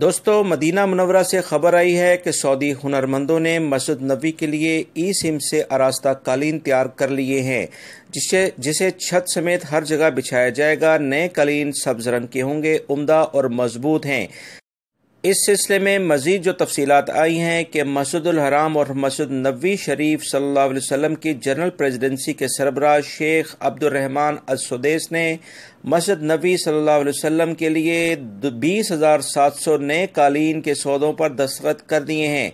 دوستو، مدینہ منورہ سے خبر آئی ہے کہ سعودی ہنرمندوں نے مسجد نبوی کے لیے ای سم سے آراستہ قالین تیار کر لیے ہیں، جسے چھت سمیت ہر جگہ بچھایا جائے گا۔ نئے قالین سبز رنگ کے ہوں گے، عمدہ اور مضبوط ہیں۔ اس سلسلے میں مزید جو تفصیلات آئی ہیں کہ مسجد الحرام اور مسجد نبوی شریف صلی اللہ علیہ وسلم کی جنرل پریزیڈنسی کے سربراہ شیخ عبد الرحمن السدیس نے مسجد نبوی صلی اللہ علیہ وسلم کے لیے 20,700 نئے قالین کے سودوں پر دستخط کر دیے ہیں۔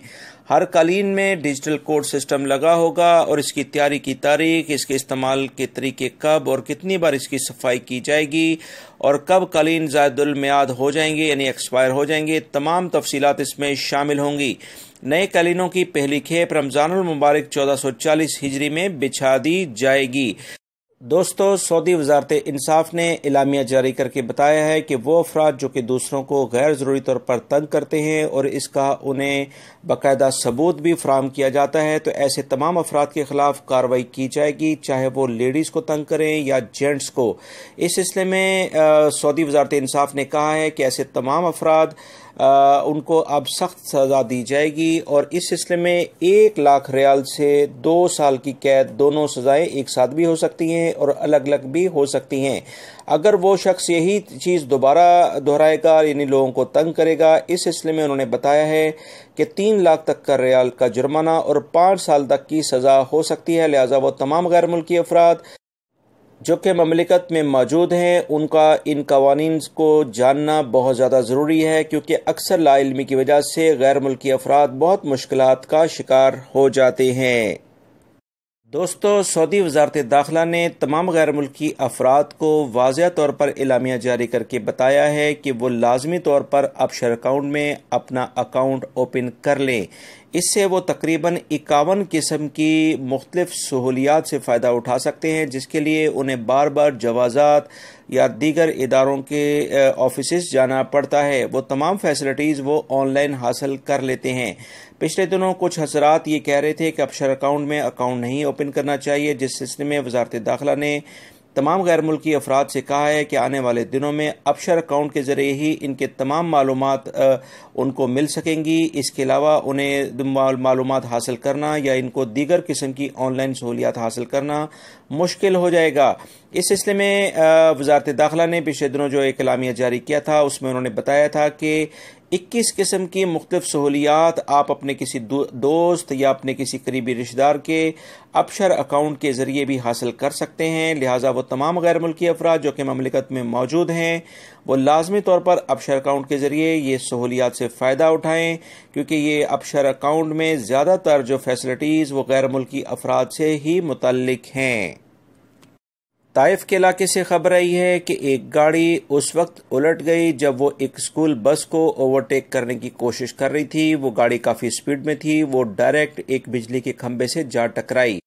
ہر قالین میں ڈیجیٹل کوڈ سسٹم لگا ہوگا اور اس کی تیاری کی تاریخ، اس کے استعمال کے طریقے، کب اور کتنی بار اس کی صفائی کی جائے گی اور کب قالین زائد المیعاد ہو جائیں گے یعنی ایکسپائر ہو جائیں گے، تمام تفصیلات اس میں شامل ہوں گی۔ نئے قالینوں کی پہلی کھیپ رمضان المبارک 1440 ہجری میں بچھا دی جائے گی۔ دوستو، سعودی وزارت انصاف نے اعلامیہ جاری کر کے بتایا ہے کہ وہ افراد جو کہ دوسروں کو غیر ضروری طور پر تنگ کرتے ہیں اور اس کا انہیں باقاعدہ ثبوت بھی فراہم کیا جاتا ہے، تو ایسے تمام افراد کے خلاف کارروائی کی جائے گی، چاہے وہ لیڈیز کو تنگ کریں یا جینٹس کو۔ اس سلسلے میں سعودی وزارت انصاف نے کہا ہے کہ ایسے تمام افراد ان کو اب سخت سزا دی جائے گی اور اس سلسلے میں 1 لاکھ ریال سے 2 سال کی قید، دونوں سزائیں ایک ساتھ بھی ہو سکتی ہیں اور الگ الگ بھی ہو سکتی ہیں۔ اگر وہ شخص یہی چیز دوبارہ دہرائے گا یعنی لوگوں کو تنگ کرے گا، اس سلسلے میں انہوں نے بتایا ہے کہ 3 لاکھ تک کا ریال کا جرمانہ اور 5 سال تک کی سزا ہو سکتی ہے۔ لہٰذا وہ تمام غیر ملکی افراد جو کہ مملکت میں موجود ہیں، ان کا ان قوانین کو جاننا بہت زیادہ ضروری ہے، کیونکہ اکثر لا علمی کی وجہ سے غیر ملکی افراد بہت مشکلات کا شکار ہو جاتے ہیں۔ دوستو، سعودی وزارت داخلہ نے تمام غیر ملکی افراد کو واضح طور پر اعلامیہ جاری کر کے بتایا ہے کہ وہ لازمی طور پر اپشر اکاؤنٹ میں اپنا اکاؤنٹ اوپن کر لیں۔ اس سے وہ تقریباً 51 قسم کی مختلف سہولیات سے فائدہ اٹھا سکتے ہیں، جس کے لیے انہیں بار بار جوازات یا دیگر اداروں کے آفیسز جانا پڑتا ہے۔ وہ تمام فیسلٹیز وہ آن لائن حاصل کر لیتے ہیں۔ پچھلے دنوں کچھ حضرات یہ کہہ رہے تھے کہ اپشر اکاؤنٹ میں اکاؤنٹ نہیں اوپن کرنا چاہیے، جس سلسلے میں وزارت داخلہ نے تمام غیر ملکی افراد سے کہا ہے کہ آنے والے دنوں میں اپشر اکاؤنٹ کے ذریعے ہی ان کے تمام معلومات ان کو مل سکیں گی۔ اس کے علاوہ انہیں معلومات حاصل کرنا یا ان کو دیگر قسم کی آن لائن سہولیات حاصل کرنا مشکل ہو جائے گا۔ اس سلسلے میں وزارت داخلہ نے پچھلے دنوں جو ایک اعلامیہ جاری کیا تھا، اس میں انہوں نے بتایا تھا کہ 21 قسم کی مختلف سہولیات آپ اپنے کسی دوست یا اپنے کسی قریبی رشتہ دار کے اپشر اکاؤنٹ کے ذریعے بھی حاصل کر سکتے ہیں۔ لہٰذا وہ تمام غیر ملکی افراد جو کہ مملکت میں موجود ہیں، وہ لازمی طور پر اپشر اکاؤنٹ کے ذریعے یہ سہولیات سے فائدہ اٹھائیں، کیونکہ یہ اپشر اکاؤنٹ میں زیادہ تر جو فیسلٹیز وہ غیر ملکی افراد سے ہی متعلق ہیں۔ طائف کے علاقے سے خبر آئی ہے کہ ایک گاڑی اس وقت الٹ گئی جب وہ ایک اسکول بس کو اوورٹیک کرنے کی کوشش کر رہی تھی۔ وہ گاڑی کافی سپیڈ میں تھی، وہ ڈائریکٹ ایک بجلی کے کھمبے سے جا ٹکرائی۔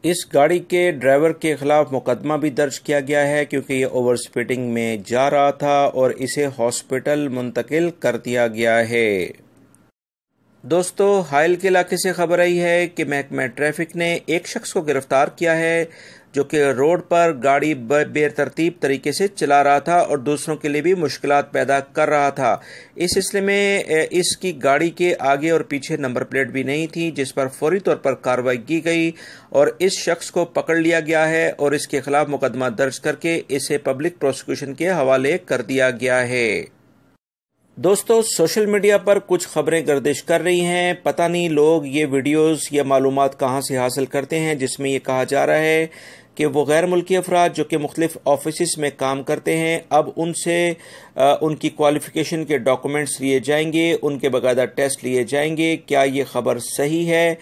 اس گاڑی کے ڈرائیور کے خلاف مقدمہ بھی درج کیا گیا ہے، کیونکہ یہ اوور سپیڈنگ میں جا رہا تھا اور اسے ہاسپٹل منتقل کر دیا گیا ہے۔ دوستو، حائل کے علاقے سے خبر آئی ہے کہ محکمہ ٹریفک نے ایک شخص کو گرفتار کیا ہے جو کہ روڈ پر گاڑی بے ترتیب طریقے سے چلا رہا تھا اور دوسروں کے لیے بھی مشکلات پیدا کر رہا تھا۔ اس سلسلے میں اس کی گاڑی کے آگے اور پیچھے نمبر پلیٹ بھی نہیں تھی، جس پر فوری طور پر کارروائی کی گئی اور اس شخص کو پکڑ لیا گیا ہے اور اس کے خلاف مقدمہ درج کر کے اسے پبلک پروسیکیوشن کے حوالے کر دیا گیا ہے۔ دوستو، سوشل میڈیا پر کچھ خبریں گردش کر رہی ہیں، پتہ نہیں لوگ یہ ویڈیوز یا معلومات کہاں سے حاصل کرتے ہیں، جس میں یہ کہا جا رہا ہے کہ وہ غیر ملکی افراد جو کہ مختلف آفیسز میں کام کرتے ہیں، اب ان سے ان کی کوالیفیکیشن کے ڈاکومنٹس لیے جائیں گے، ان کے باقاعدہ ٹیسٹ لیے جائیں گے۔ کیا یہ خبر صحیح ہے؟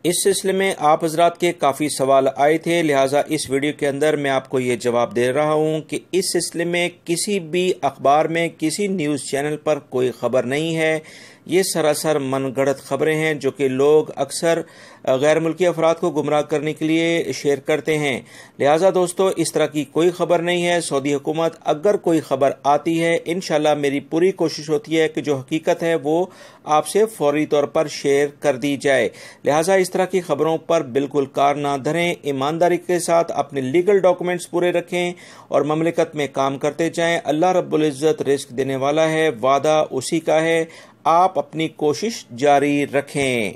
اس سلسلے میں آپ حضرات کے کافی سوال آئے تھے، لہٰذا اس ویڈیو کے اندر میں آپ کو یہ جواب دے رہا ہوں کہ اس سلسلے میں کسی بھی اخبار میں کسی نیوز چینل پر کوئی خبر نہیں ہے۔ یہ سراسر من گھڑت خبریں ہیں جو کہ لوگ اکثر غیر ملکی افراد کو گمراہ کرنے کے لیے شیئر کرتے ہیں۔ لہٰذا دوستو اس طرح کی کوئی خبر نہیں ہے۔ سعودی حکومت اگر کوئی خبر آتی ہے انشاءاللہ میری پوری کوشش ہوتی ہے کہ جو حقیقت ہے وہ آپ سے فوری طور پر شیئر کر دی جائے۔ لہٰذا اس طرح کی خبروں پر بالکل کار نہ دھریں، ایمانداری کے ساتھ اپنے لیگل ڈاکومنٹس پورے رکھیں اور مملکت میں کام کرتے جائیں۔ اللہ رب العزت رزق دینے والا ہے، وعدہ اسی کا ہے، آپ اپنی کوشش جاری رکھیں۔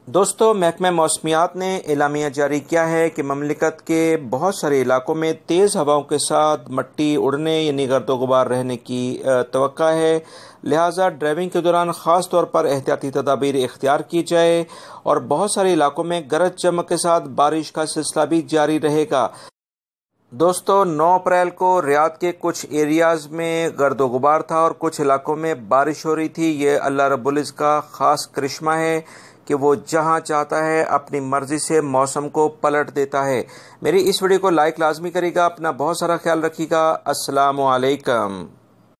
دوستو محکمہ موسمیات نے اعلامیہ جاری کیا ہے کہ مملکت کے بہت سارے علاقوں میں تیز ہواؤں کے ساتھ مٹی اڑنے یعنی گرد و غبار رہنے کی توقع ہے، لہٰذا ڈرائیونگ کے دوران خاص طور پر احتیاطی تدابیر اختیار کی جائے اور بہت سارے علاقوں میں گرج چمک کے ساتھ بارش کا سلسلہ بھی جاری رہے گا۔ دوستو 9 اپریل کو ریاض کے کچھ ایریاز میں گرد و غبار تھا اور کچھ علاقوں میں بارش ہو رہی تھی۔ یہ اللہ رب العزت کا خاص کرشمہ ہے کہ وہ جہاں چاہتا ہے اپنی مرضی سے موسم کو پلٹ دیتا ہے۔ میری اس ویڈیو کو لائک لازمی کرے گا، اپنا بہت سارا خیال رکھیے گا۔ السلام علیکم۔